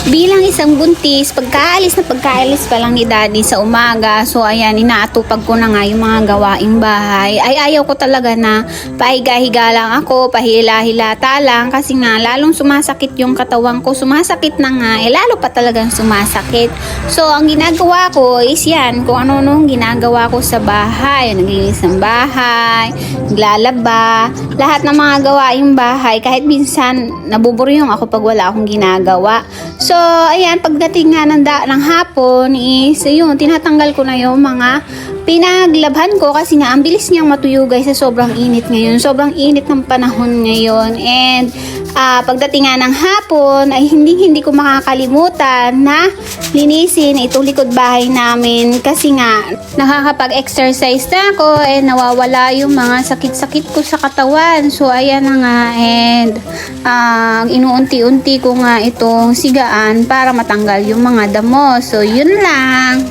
Bilang isang buntis, pagkaalis pa lang ni daddy sa umaga, so ayan, inaatupag ko na nga yung mga gawaing bahay. Ay ayaw ko talaga na pahiga-higa lang ako, pahila-hilata lang, kasi nga lalong sumasakit yung katawan ko. Sumasakit na nga, lalo pa talagang sumasakit. So ang ginagawa ko is yan, kung ano-anong ginagawa ko sa bahay, naglinis ng bahay, naglalaba, lahat ng mga gawaing bahay, kahit minsan nabuburyong ako pag wala akong ginagawa. So, ayan, pagdating nga ng hapon is, yun, tinatanggal ko na yung mga pinaglabhan ko kasi nga, ang bilis niyang matuyo guys sa sobrang init ngayon. Sobrang init ng panahon ngayon. And, pagdating nga ng hapon, ay hindi ko makakalimutan na linisin itong likod bahay namin kasi nga, nakakapag-exercise na ako and nawawala yung mga sakit-sakit ko sa katawan. So, ayan na nga. And, inuunti-unti ko nga itong sigaan para matanggal yung mga damo. So, yun lang.